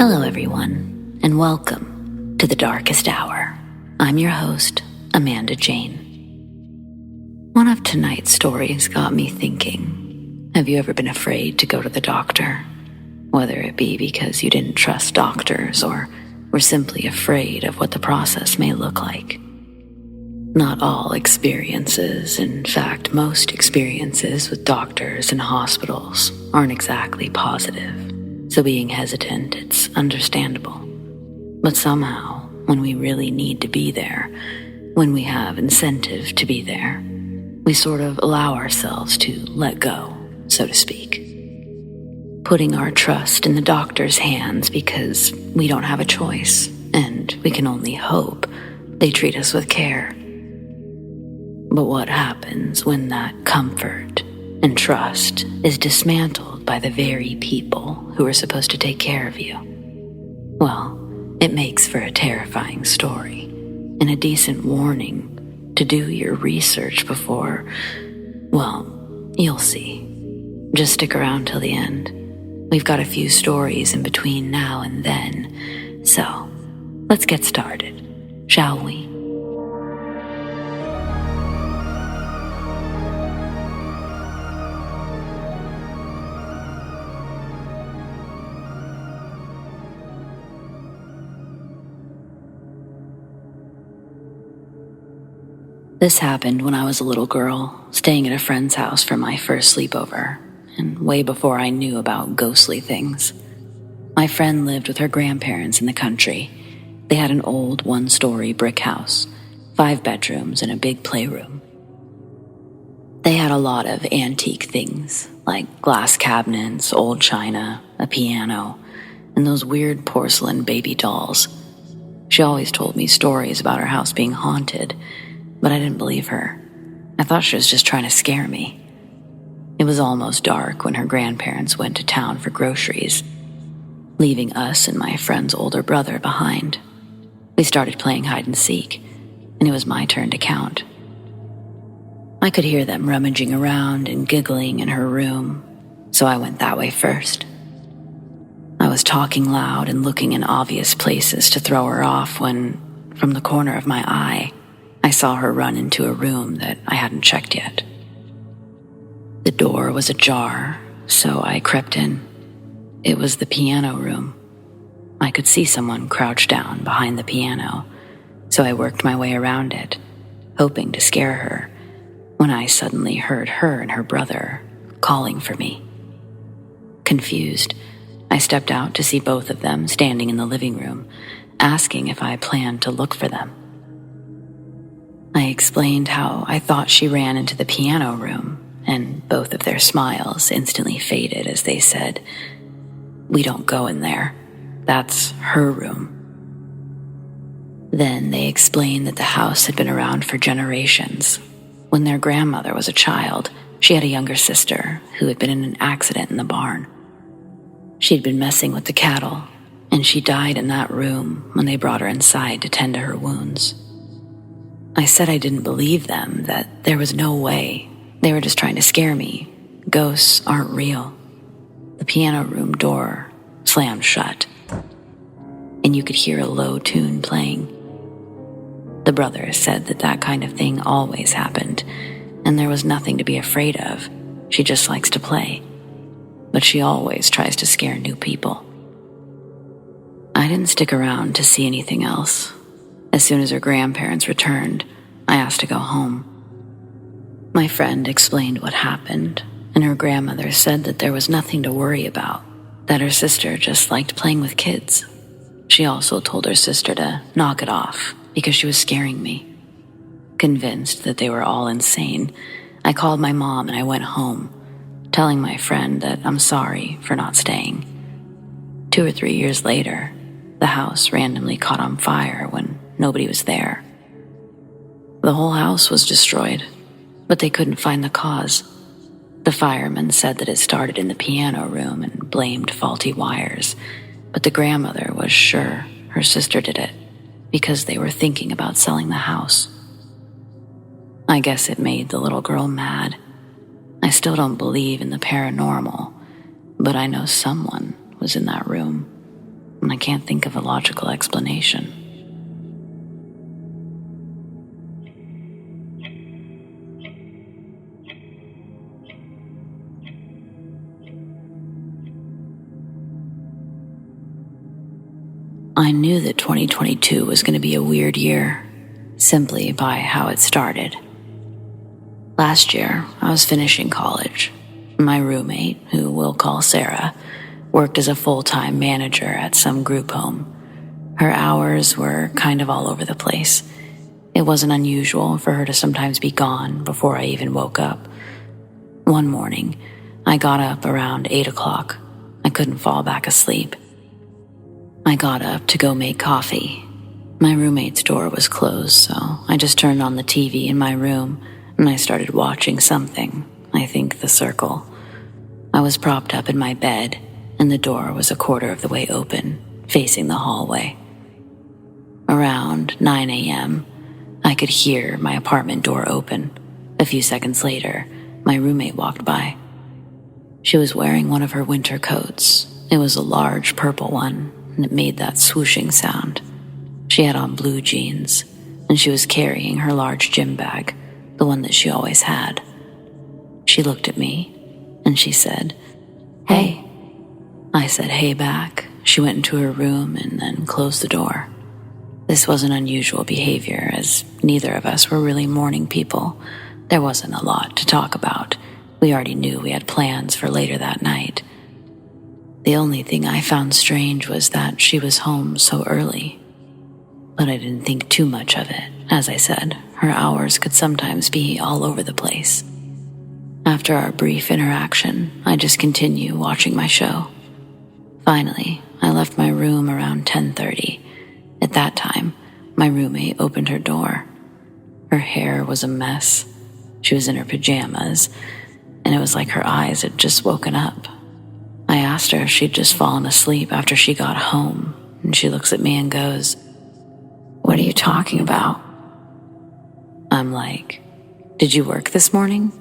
Hello everyone, and welcome to the Darkest Hour. I'm your host, Amanda Jane. One of tonight's stories got me thinking. Have you ever been afraid to go to the doctor? Whether it be because you didn't trust doctors or were simply afraid of what the process may look like. Not all experiences, in fact, most experiences with doctors and hospitals aren't exactly positive. So being hesitant, it's understandable. But somehow, when we really need to be there, when we have incentive to be there, we sort of allow ourselves to let go, so to speak. Putting our trust in the doctor's hands because we don't have a choice, and we can only hope they treat us with care. But what happens when that comfort and trust is dismantled by the very people who are supposed to take care of you? Well, it makes for a terrifying story and a decent warning to do your research before, well, you'll see. Just stick around till the end. We've got a few stories in between now and then, so let's get started, shall we? This happened when I was a little girl, staying at a friend's house for my first sleepover, and way before I knew about ghostly things. My friend lived with her grandparents in the country. They had an old one-story brick house, 5 bedrooms and a big playroom. They had a lot of antique things, like glass cabinets, old china, a piano, and those weird porcelain baby dolls. She always told me stories about her house being haunted, but I didn't believe her. I thought she was just trying to scare me. It was almost dark when her grandparents went to town for groceries, leaving us and my friend's older brother behind. We started playing hide and seek, and it was my turn to count. I could hear them rummaging around and giggling in her room, so I went that way first. I was talking loud and looking in obvious places to throw her off when, from the corner of my eye, I saw her run into a room that I hadn't checked yet. The door was ajar, so I crept in. It was the piano room. I could see someone crouched down behind the piano, so I worked my way around it, hoping to scare her, when I suddenly heard her and her brother calling for me. Confused, I stepped out to see both of them standing in the living room, asking if I planned to look for them. I explained how I thought she ran into the piano room, and both of their smiles instantly faded as they said, "We don't go in there. That's her room." Then they explained that the house had been around for generations. When their grandmother was a child, she had a younger sister who had been in an accident in the barn. She'd been messing with the cattle, and she died in that room when they brought her inside to tend to her wounds. I said I didn't believe them, that there was no way. They were just trying to scare me. Ghosts aren't real. The piano room door slammed shut, and you could hear a low tune playing. The brother said that kind of thing always happened, and there was nothing to be afraid of. She just likes to play, but she always tries to scare new people. I didn't stick around to see anything else. As soon as her grandparents returned, I asked to go home. My friend explained what happened, and her grandmother said that there was nothing to worry about, that her sister just liked playing with kids. She also told her sister to knock it off because she was scaring me. Convinced that they were all insane, I called my mom and I went home, telling my friend that I'm sorry for not staying. 2 or 3 years later, the house randomly caught on fire when nobody was there. The whole house was destroyed, but they couldn't find the cause. The firemen said that it started in the piano room and blamed faulty wires, but the grandmother was sure her sister did it because they were thinking about selling the house. I guess it made the little girl mad. I still don't believe in the paranormal, but I know someone was in that room. and I can't think of a logical explanation. I knew that 2022 was going to be a weird year, simply by how it started. Last year, I was finishing college. My roommate, who we'll call Sarah, worked as a full-time manager at some group home. Her hours were kind of all over the place. It wasn't unusual for her to sometimes be gone before I even woke up. One morning, I got up around 8 o'clock. I couldn't fall back asleep. I got up to go make coffee. My roommate's door was closed, so I just turned on the TV in my room and I started watching something, I think The Circle. I was propped up in my bed and the door was a quarter of the way open, facing the hallway. Around 9 a.m., I could hear my apartment door open. A few seconds later, my roommate walked by. She was wearing one of her winter coats. It was a large purple one, and it made that swooshing sound. She had on blue jeans, and she was carrying her large gym bag, the one that she always had. She looked at me, and she said, "Hey." I said hey back. She went into her room and then closed the door. This wasn't unusual behavior, as neither of us were really morning people. There wasn't a lot to talk about. We already knew we had plans for later that night. The only thing I found strange was that she was home so early. But I didn't think too much of it. As I said, her hours could sometimes be all over the place. After our brief interaction, I just continued watching my show. Finally, I left my room around 10:30. At that time, my roommate opened her door. Her hair was a mess. She was in her pajamas, and it was like her eyes had just woken up. I asked her if she'd just fallen asleep after she got home, and she looks at me and goes, "What are you talking about?" I'm like, "Did you work this morning?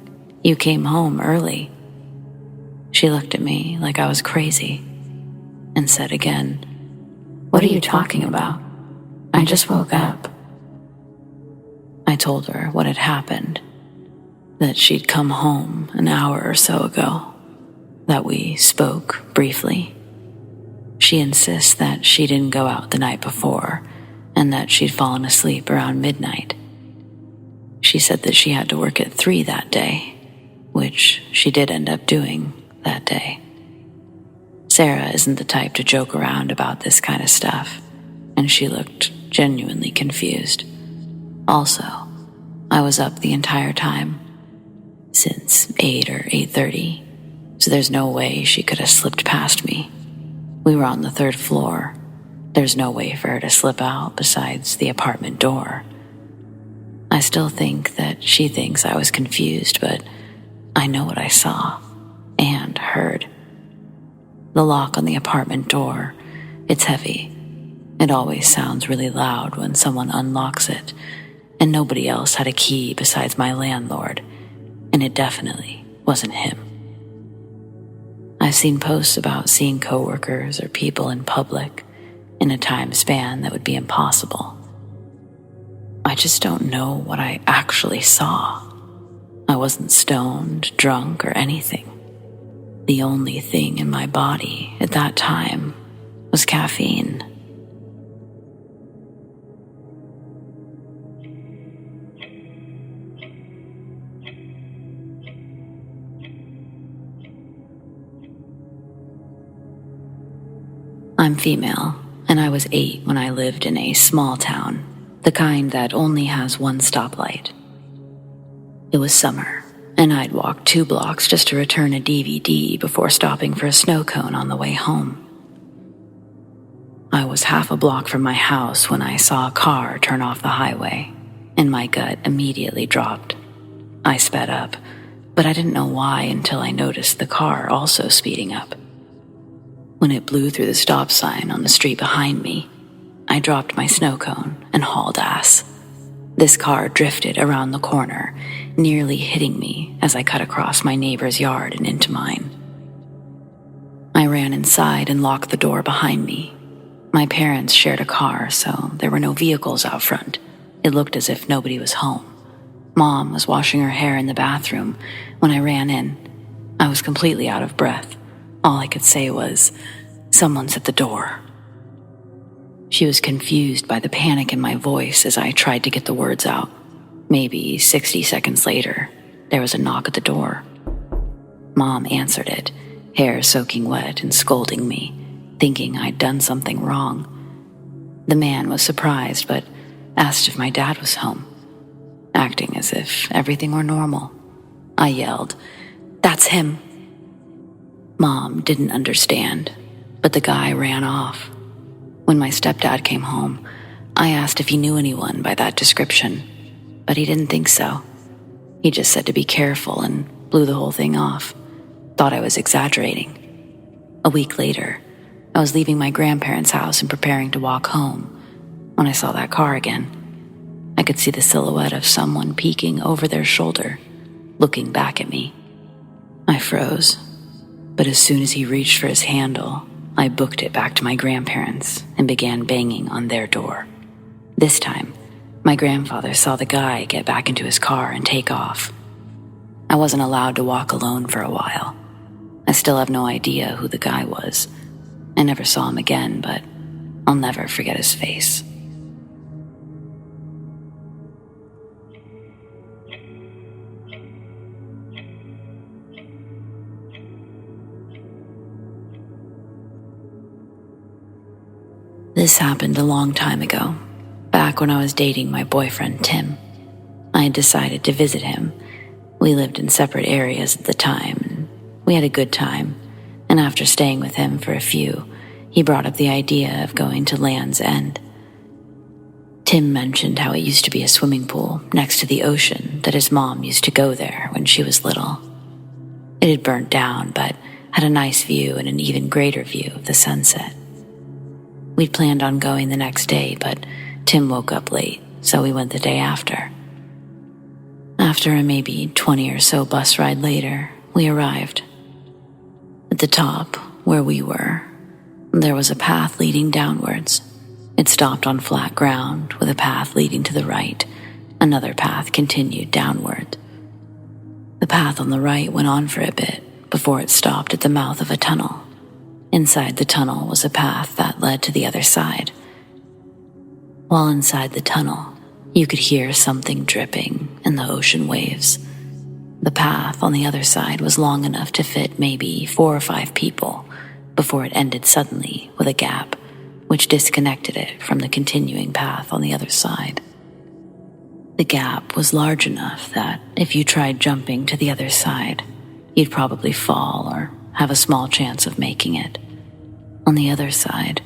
You came home early." She looked at me like I was crazy and said again, "What are you talking about? I just woke up." I told her what had happened, that she'd come home an hour or so ago, that we spoke briefly. She insists that she didn't go out the night before and that she'd fallen asleep around midnight. She said that she had to work at 3 that day, which she did end up doing that day. Sarah isn't the type to joke around about this kind of stuff, and she looked genuinely confused. Also, I was up the entire time, since 8 or 8:30, so there's no way she could have slipped past me. We were on the 3rd floor. There's no way for her to slip out besides the apartment door. I still think that she thinks I was confused, but I know what I saw and heard. The lock on the apartment door, it's heavy. It always sounds really loud when someone unlocks it, and nobody else had a key besides my landlord, and it definitely wasn't him. I've seen posts about seeing coworkers or people in public in a time span that would be impossible. I just don't know what I actually saw. I wasn't stoned, drunk, or anything. The only thing in my body at that time was caffeine. I'm female, and I was 8 when I lived in a small town, the kind that only has one stoplight. It was summer, and I'd walked 2 blocks just to return a DVD before stopping for a snow cone on the way home. I was half a block from my house when I saw a car turn off the highway, and my gut immediately dropped. I sped up, but I didn't know why until I noticed the car also speeding up. When it blew through the stop sign on the street behind me, I dropped my snow cone and hauled ass. This car drifted around the corner, nearly hitting me as I cut across my neighbor's yard and into mine. I ran inside and locked the door behind me. My parents shared a car, so there were no vehicles out front. It looked as if nobody was home. Mom was washing her hair in the bathroom when I ran in. I was completely out of breath. All I could say was, "Someone's at the door." She was confused by the panic in my voice as I tried to get the words out. Maybe 60 seconds later, there was a knock at the door. Mom answered it, hair soaking wet and scolding me, thinking I'd done something wrong. The man was surprised, but asked if my dad was home, acting as if everything were normal. I yelled, "That's him." Mom didn't understand, but the guy ran off. When my stepdad came home, I asked if he knew anyone by that description, but he didn't think so. He just said to be careful and blew the whole thing off. Thought I was exaggerating. A week later, I was leaving my grandparents' house and preparing to walk home when I saw that car again. I could see the silhouette of someone peeking over their shoulder, looking back at me. I froze, but as soon as he reached for his handle, I booked it back to my grandparents and began banging on their door. This time, my grandfather saw the guy get back into his car and take off. I wasn't allowed to walk alone for a while. I still have no idea who the guy was. I never saw him again, but I'll never forget his face. This happened a long time ago, back when I was dating my boyfriend, Tim. I had decided to visit him. We lived in separate areas at the time, and we had a good time. And after staying with him for a few, he brought up the idea of going to Land's End. Tim mentioned how it used to be a swimming pool next to the ocean that his mom used to go there when she was little. It had burnt down, but had a nice view and an even greater view of the sunset. We'd planned on going the next day, but Tim woke up late, so we went the day after. After a maybe 20 or so bus ride later, we arrived. At the top, where we were, there was a path leading downwards. It stopped on flat ground with a path leading to the right. Another path continued downward. The path on the right went on for a bit before it stopped at the mouth of a tunnel. Inside the tunnel was a path that led to the other side. While inside the tunnel, you could hear something dripping in the ocean waves. The path on the other side was long enough to fit maybe 4 or 5 people before it ended suddenly with a gap, which disconnected it from the continuing path on the other side. The gap was large enough that if you tried jumping to the other side, you'd probably fall or have a small chance of making it. On the other side,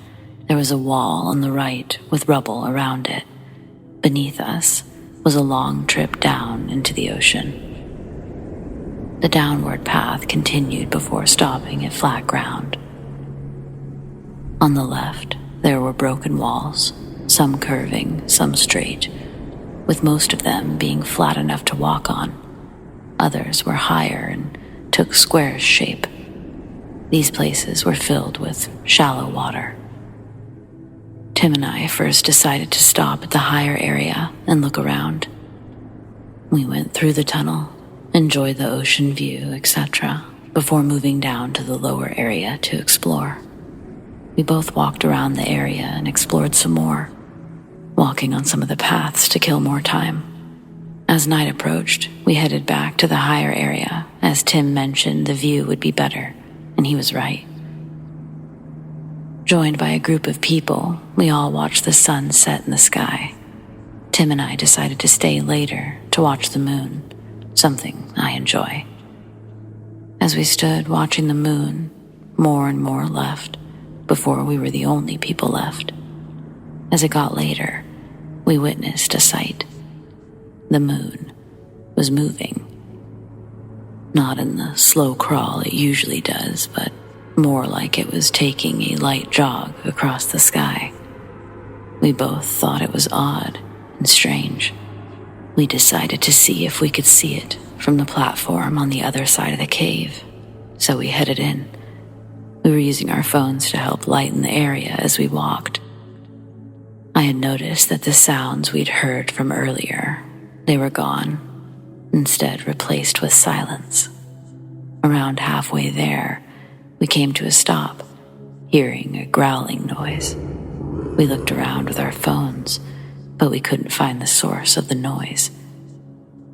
there was a wall on the right with rubble around it. Beneath us was a long trip down into the ocean. The downward path continued before stopping at flat ground. On the left, there were broken walls, some curving, some straight, with most of them being flat enough to walk on. Others were higher and took squarish shape. These places were filled with shallow water. Tim and I first decided to stop at the higher area and look around. We went through the tunnel, enjoyed the ocean view, etc., before moving down to the lower area to explore. We both walked around the area and explored some more, walking on some of the paths to kill more time. As night approached, we headed back to the higher area, as Tim mentioned the view would be better, and he was right. Joined by a group of people, we all watched the sun set in the sky. Tim and I decided to stay later to watch the moon, something I enjoy. As we stood watching the moon, more and more left, before we were the only people left. As it got later, we witnessed a sight. The moon was moving. Not in the slow crawl it usually does, but more like it was taking a light jog across the sky. We both thought it was odd and strange. We decided to see if we could see it from the platform on the other side of the cave, so we headed in. We were using our phones to help lighten the area as we walked. I had noticed that the sounds we'd heard from earlier, they were gone, instead replaced with silence. Around halfway there, we came to a stop, hearing a growling noise. We looked around with our phones, but we couldn't find the source of the noise.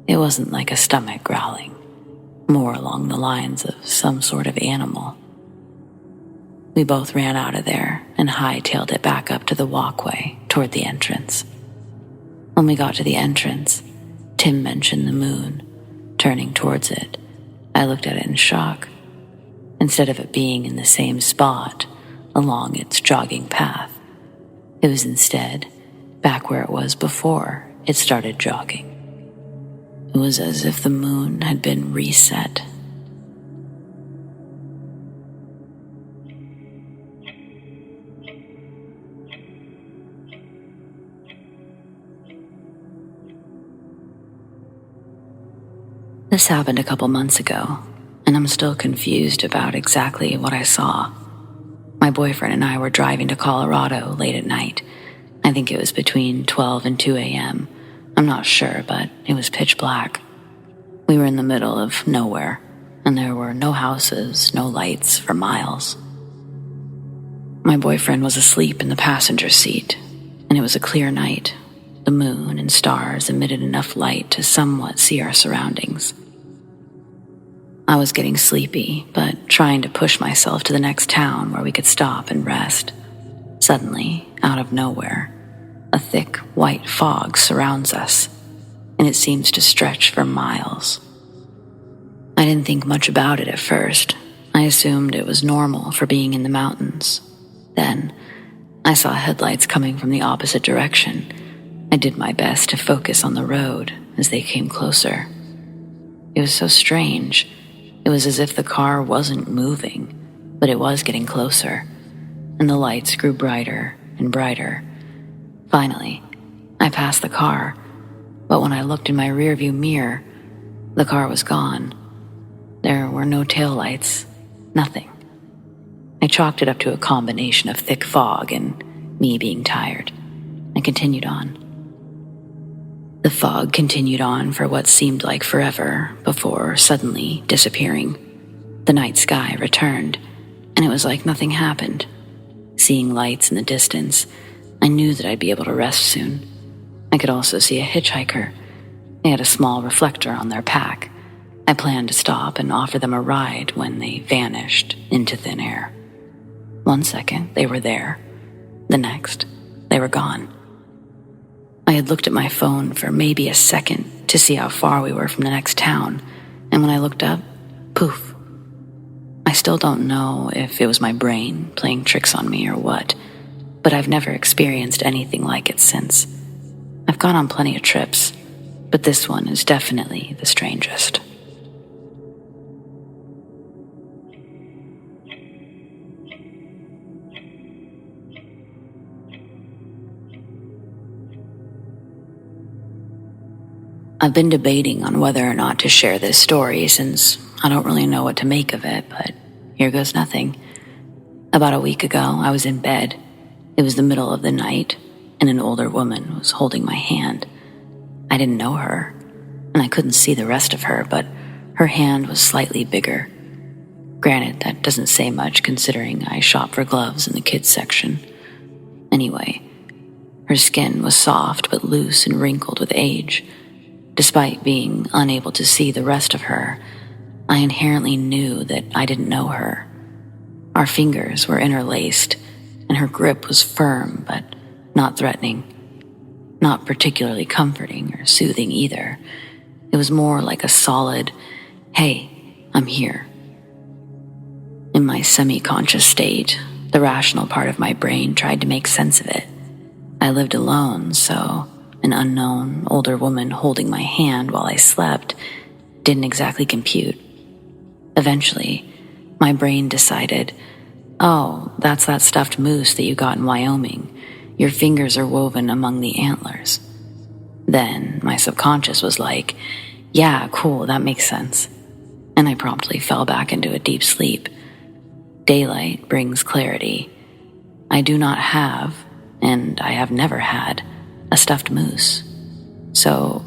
It wasn't like a stomach growling, more along the lines of some sort of animal. We both ran out of there and hightailed it back up to the walkway toward the entrance. When we got to the entrance, Tim mentioned the moon. Turning towards it, I looked at it in shock. Instead of it being in the same spot along its jogging path, it was instead back where it was before it started jogging. It was as if the moon had been reset. This happened a couple months ago, and I'm still confused about exactly what I saw. My boyfriend and I were driving to Colorado late at night. I think it was between 12 and 2 a.m. I'm not sure, but it was pitch black. We were in the middle of nowhere, and there were no houses, no lights for miles. My boyfriend was asleep in the passenger seat, and it was a clear night. The moon and stars emitted enough light to somewhat see our surroundings. I was getting sleepy, but trying to push myself to the next town where we could stop and rest. Suddenly, out of nowhere, a thick white fog surrounds us, and it seems to stretch for miles. I didn't think much about it at first. I assumed it was normal for being in the mountains. Then, I saw headlights coming from the opposite direction. I did my best to focus on the road as they came closer. It was so strange. It was as if the car wasn't moving, but it was getting closer, and the lights grew brighter and brighter. Finally, I passed the car, but when I looked in my rearview mirror, the car was gone. There were no taillights, nothing. I chalked it up to a combination of thick fog and me being tired. I continued on. The fog continued on for what seemed like forever before suddenly disappearing. The night sky returned, and it was like nothing happened. Seeing lights in the distance, I knew that I'd be able to rest soon. I could also see a hitchhiker. They had a small reflector on their pack. I planned to stop and offer them a ride when they vanished into thin air. 1 second, they were there. The next, they were gone. I had looked at my phone for maybe a second to see how far we were from the next town, and when I looked up, poof. I still don't know if it was my brain playing tricks on me or what, but I've never experienced anything like it since. I've gone on plenty of trips, but this one is definitely the strangest. I've been debating on whether or not to share this story since I don't really know what to make of it, but here goes nothing. About a week ago, I was in bed. It was the middle of the night, and an older woman was holding my hand. I didn't know her, and I couldn't see the rest of her, but her hand was slightly bigger. Granted, that doesn't say much considering I shop for gloves in the kids section. Anyway, her skin was soft but loose and wrinkled with age. Despite being unable to see the rest of her, I inherently knew that I didn't know her. Our fingers were interlaced, and her grip was firm but not threatening. Not particularly comforting or soothing either. It was more like a solid, "Hey, I'm here." In my semi-conscious state, the rational part of my brain tried to make sense of it. I lived alone, so an unknown, older woman holding my hand while I slept didn't exactly compute. Eventually, my brain decided, "Oh, that's that stuffed moose that you got in Wyoming. Your fingers are woven among the antlers." Then my subconscious was like, "Yeah, cool, that makes sense." And I promptly fell back into a deep sleep. daylight brings clarity. I do not have, and I have never had, a stuffed moose. So,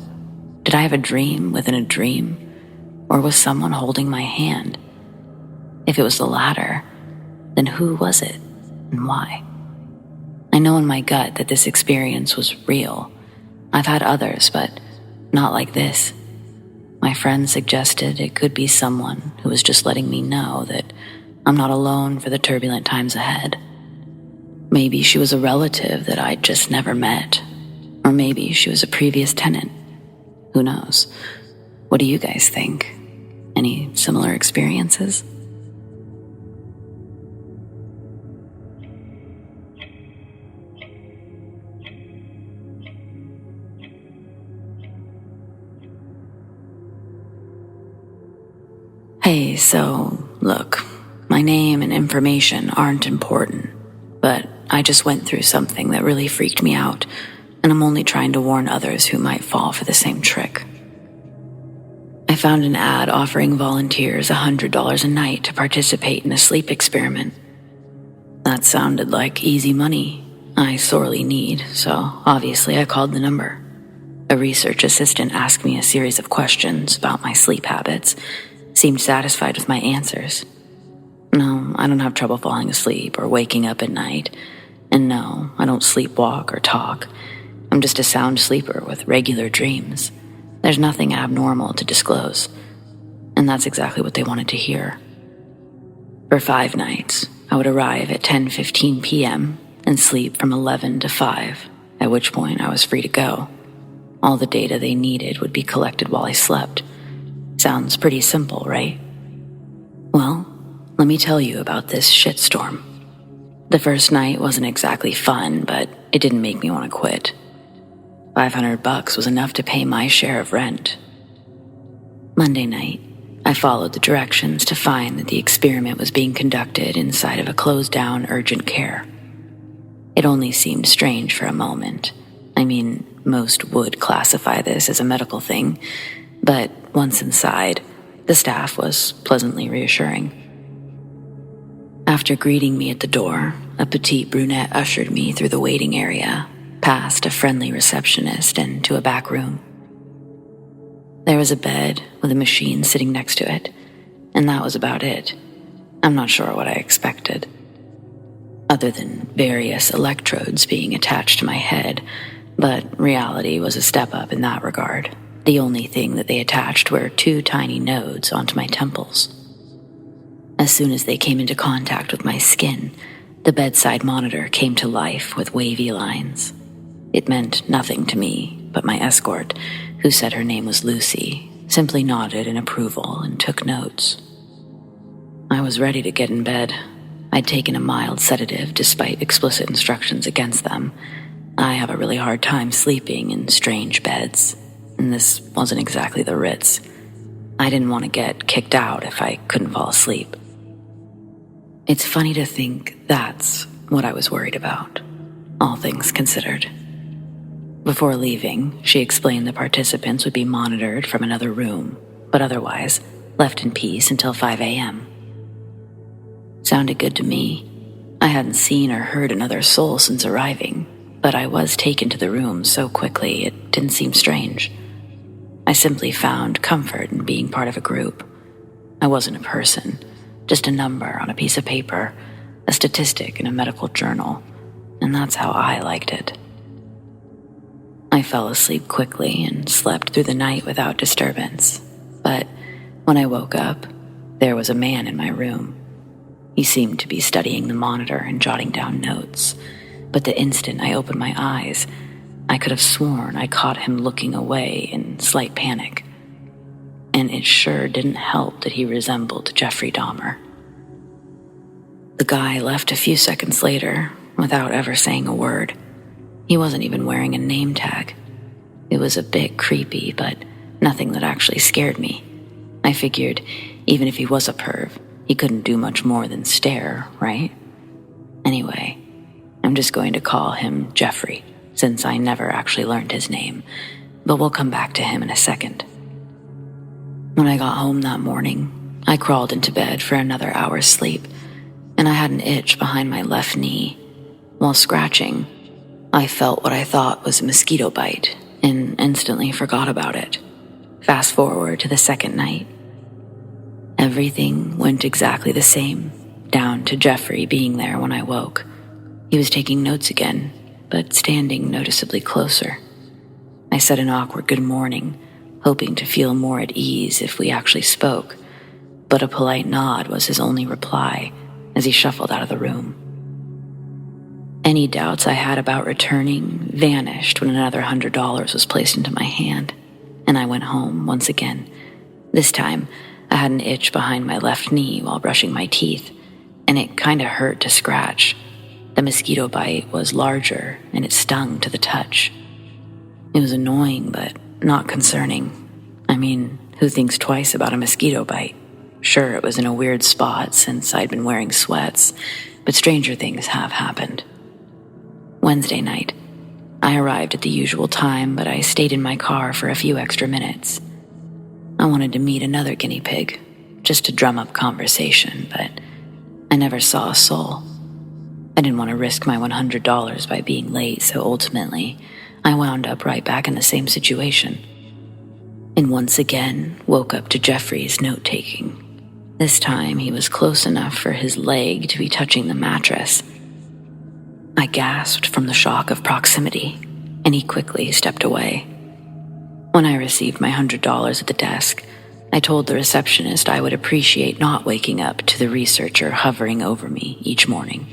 did I have a dream within a dream? Or was someone holding my hand? If it was the latter, then who was it and why? I know in my gut that this experience was real. I've had others, but not like this. My friend suggested it could be someone who was just letting me know that I'm not alone for the turbulent times ahead. Maybe she was a relative that I'd just never met. Or maybe she was a previous tenant. Who knows? What do you guys think? Any similar experiences? Hey, so, look, my name and information aren't important, but I just went through something that really freaked me out, and I'm only trying to warn others who might fall for the same trick. I found an ad offering volunteers $100 a night to participate in a sleep experiment. That sounded like easy money I sorely need, so obviously I called the number. A research assistant asked me a series of questions about my sleep habits, seemed satisfied with my answers. No, I don't have trouble falling asleep or waking up at night. And no, I don't sleepwalk or talk. I'm just a sound sleeper with regular dreams. There's nothing abnormal to disclose. And that's exactly what they wanted to hear. For 5 nights, I would arrive at 10:15 p.m. and sleep from 11 to 5, at which point I was free to go. All the data they needed would be collected while I slept. Sounds pretty simple, right? Well, let me tell you about this shitstorm. The first night wasn't exactly fun, but it didn't make me want to quit. $500 was enough to pay my share of rent. Monday night, I followed the directions to find that the experiment was being conducted inside of a closed-down urgent care. It only seemed strange for a moment. I mean, most would classify this as a medical thing, but once inside, the staff was pleasantly reassuring. After greeting me at the door, a petite brunette ushered me through the waiting area, past a friendly receptionist and to a back room. There was a bed with a machine sitting next to it, and that was about it. I'm not sure what I expected. Other than various electrodes being attached to my head, but reality was a step up in that regard. The only thing that they attached were 2 tiny nodes onto my temples. As soon as they came into contact with my skin, the bedside monitor came to life with wavy lines. It meant nothing to me, but my escort, who said her name was Lucy, simply nodded in approval and took notes. I was ready to get in bed. I'd taken a mild sedative despite explicit instructions against them. I have a really hard time sleeping in strange beds, and this wasn't exactly the Ritz. I didn't want to get kicked out if I couldn't fall asleep. It's funny to think that's what I was worried about, all things considered. Before leaving, she explained the participants would be monitored from another room, but otherwise left in peace until 5 a.m. Sounded good to me. I hadn't seen or heard another soul since arriving, but I was taken to the room so quickly it didn't seem strange. I simply found comfort in being part of a group. I wasn't a person, just a number on a piece of paper, a statistic in a medical journal, and that's how I liked it. I fell asleep quickly and slept through the night without disturbance, but when I woke up, there was a man in my room. He seemed to be studying the monitor and jotting down notes, but the instant I opened my eyes, I could have sworn I caught him looking away in slight panic. And it sure didn't help that he resembled Jeffrey Dahmer. The guy left a few seconds later without ever saying a word. He wasn't even wearing a name tag. It was a bit creepy, but nothing that actually scared me. I figured, even if he was a perv, he couldn't do much more than stare, right? Anyway, I'm just going to call him Jeffrey, since I never actually learned his name, but we'll come back to him in a second. When I got home that morning, I crawled into bed for another hour's sleep, and I had an itch behind my left knee. While scratching, I felt what I thought was a mosquito bite and instantly forgot about it. Fast forward to the second night. Everything went exactly the same, down to Jeffrey being there when I woke. He was taking notes again, but standing noticeably closer. I said an awkward good morning, hoping to feel more at ease if we actually spoke, but a polite nod was his only reply as he shuffled out of the room. Any doubts I had about returning vanished when another $100 was placed into my hand, and I went home once again. This time, I had an itch behind my left knee while brushing my teeth, and it kinda hurt to scratch. The mosquito bite was larger, and it stung to the touch. It was annoying, but not concerning. I mean, who thinks twice about a mosquito bite? Sure, it was in a weird spot since I'd been wearing sweats, but stranger things have happened. Wednesday night. I arrived at the usual time, but I stayed in my car for a few extra minutes. I wanted to meet another guinea pig, just to drum up conversation, but I never saw a soul. I didn't want to risk my $100 by being late, so ultimately, I wound up right back in the same situation. And once again, woke up to Jeffrey's note-taking. This time, he was close enough for his leg to be touching the mattress. I gasped from the shock of proximity, and he quickly stepped away. When I received my $100 at the desk, I told the receptionist I would appreciate not waking up to the researcher hovering over me each morning.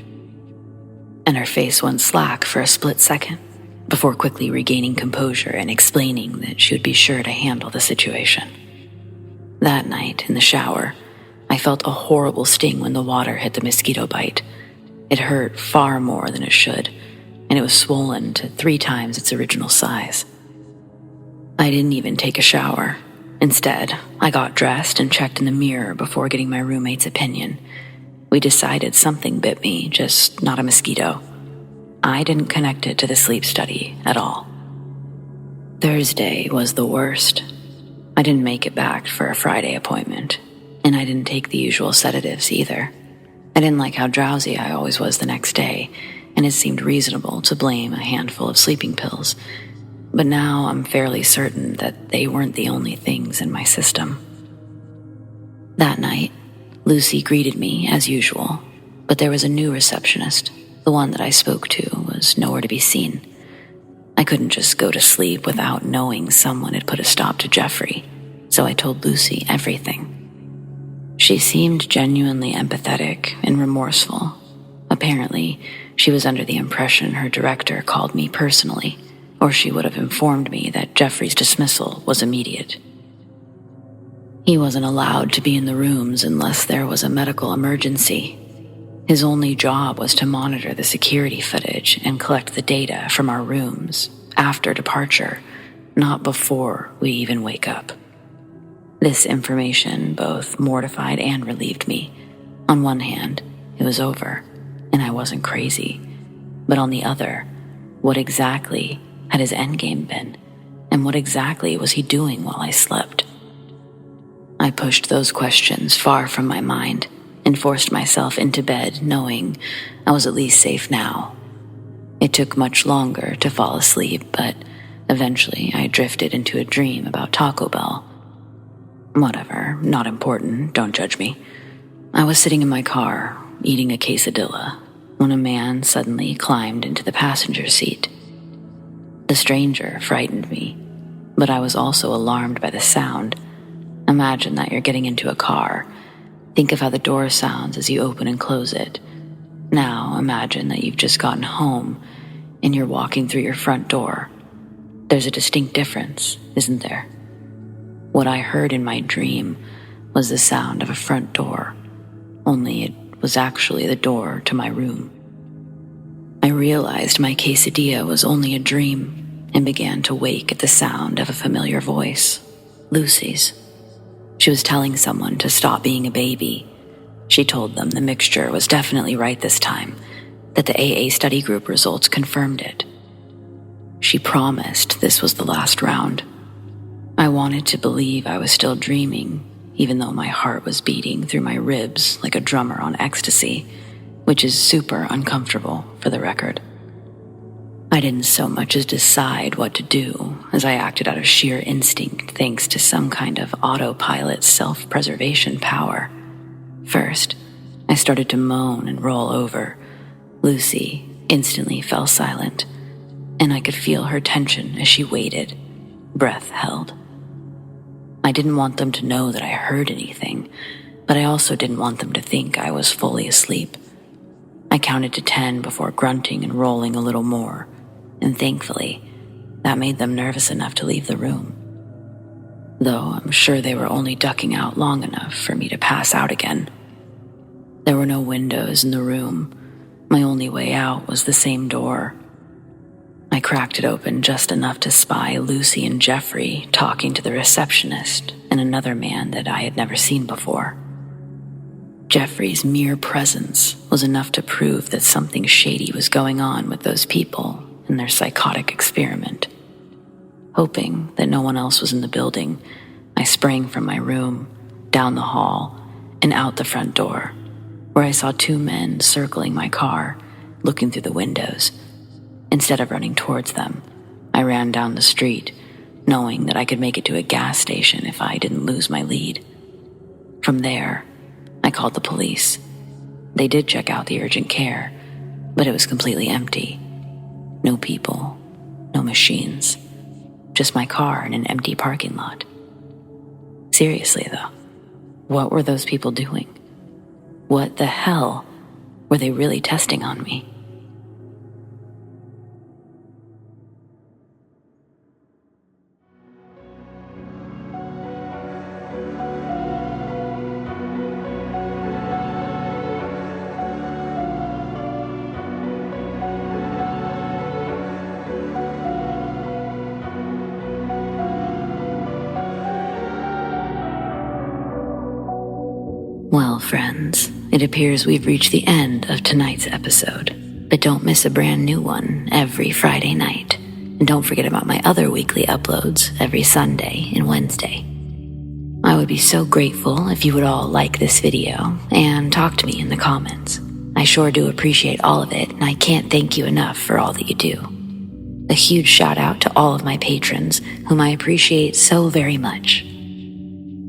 And her face went slack for a split second, before quickly regaining composure and explaining that she would be sure to handle the situation. That night, in the shower, I felt a horrible sting when the water hit the mosquito bite. It hurt far more than it should, and it was swollen to 3 times its original size. I didn't even take a shower. Instead, I got dressed and checked in the mirror before getting my roommate's opinion. We decided something bit me, just not a mosquito. I didn't connect it to the sleep study at all. Thursday was the worst. I didn't make it back for a Friday appointment, and I didn't take the usual sedatives either. I didn't like how drowsy I always was the next day, and it seemed reasonable to blame a handful of sleeping pills. But now I'm fairly certain that they weren't the only things in my system. That night, Lucy greeted me as usual, but there was a new receptionist. The one that I spoke to was nowhere to be seen. I couldn't just go to sleep without knowing someone had put a stop to Jeffrey, so I told Lucy everything. She seemed genuinely empathetic and remorseful. Apparently, she was under the impression her director called me personally, or she would have informed me that Jeffrey's dismissal was immediate. He wasn't allowed to be in the rooms unless there was a medical emergency. His only job was to monitor the security footage and collect the data from our rooms after departure, not before we even wake up. This information both mortified and relieved me. On one hand, it was over, and I wasn't crazy. But on the other, what exactly had his endgame been? And what exactly was he doing while I slept? I pushed those questions far from my mind and forced myself into bed knowing I was at least safe now. It took much longer to fall asleep, but eventually I drifted into a dream about Taco Bell. Whatever, not important, don't judge me. I was sitting in my car, eating a quesadilla, when a man suddenly climbed into the passenger seat. The stranger frightened me, but I was also alarmed by the sound. Imagine that you're getting into a car. Think of how the door sounds as you open and close it. Now imagine that you've just gotten home and you're walking through your front door. There's a distinct difference, isn't there? What I heard in my dream was the sound of a front door, only it was actually the door to my room. I realized my quesadilla was only a dream and began to wake at the sound of a familiar voice, Lucy's. She was telling someone to stop being a baby. She told them the mixture was definitely right this time, that the AA study group results confirmed it. She promised this was the last round. I wanted to believe I was still dreaming, even though my heart was beating through my ribs like a drummer on ecstasy. which is super uncomfortable for the record. I didn't so much as decide what to do, as I acted out of sheer instinct thanks to some kind of autopilot self-preservation power. First, I started to moan and roll over. Lucy instantly fell silent, and I could feel her tension as she waited, breath held. I didn't want them to know that I heard anything, but I also didn't want them to think I was fully asleep. I counted to 10 before grunting and rolling a little more, and thankfully, that made them nervous enough to leave the room. Though I'm sure they were only ducking out long enough for me to pass out again. There were no windows in the room. My only way out was the same door. I cracked it open just enough to spy Lucy and Jeffrey talking to the receptionist and another man that I had never seen before. Jeffrey's mere presence was enough to prove that something shady was going on with those people in their psychotic experiment. Hoping that no one else was in the building, I sprang from my room, down the hall, and out the front door, where I saw two men circling my car, looking through the windows. Instead of running towards them, I ran down the street, knowing that I could make it to a gas station if I didn't lose my lead. From there, I called the police. They did check out the urgent care, but it was completely empty. No people, no machines, just my car in an empty parking lot. Seriously though, what were those people doing? What the hell were they really testing on me? Well, friends, it appears we've reached the end of tonight's episode, but don't miss a brand new one every Friday night. And don't forget about my other weekly uploads every Sunday and Wednesday. I would be so grateful if you would all like this video and talk to me in the comments. I sure do appreciate all of it, and I can't thank you enough for all that you do. A huge shout out to all of my patrons, whom I appreciate so very much.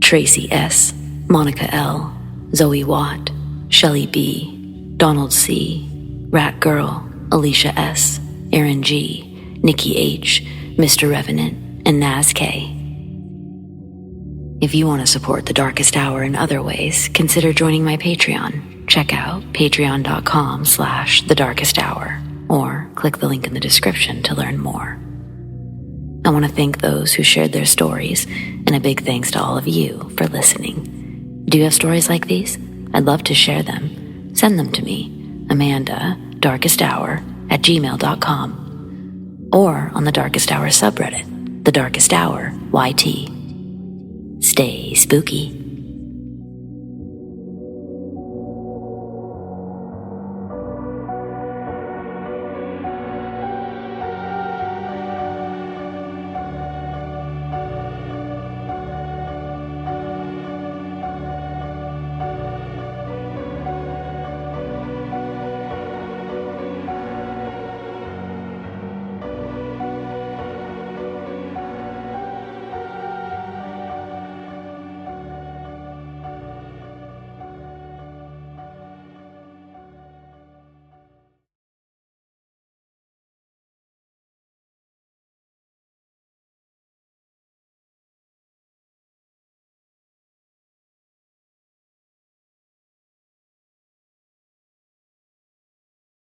Tracy S., Monica L., ZOEWATT, Shelly B., Donald C., Rat Girl, Alicia S., Erin G., Nikki H., Mr. Revenant, and Naz K. If you want to support The Darkest Hour in other ways, consider joining my Patreon. Check out patreon.com/thedarkesthour, or click the link in the description to learn more. I want to thank those who shared their stories, and a big thanks to all of you for listening. Do you have stories like these? I'd love to share them. Send them to me, amandadarkesthour@gmail.com, or on the Darkest Hour subreddit, The Darkest Hour YT. Stay spooky.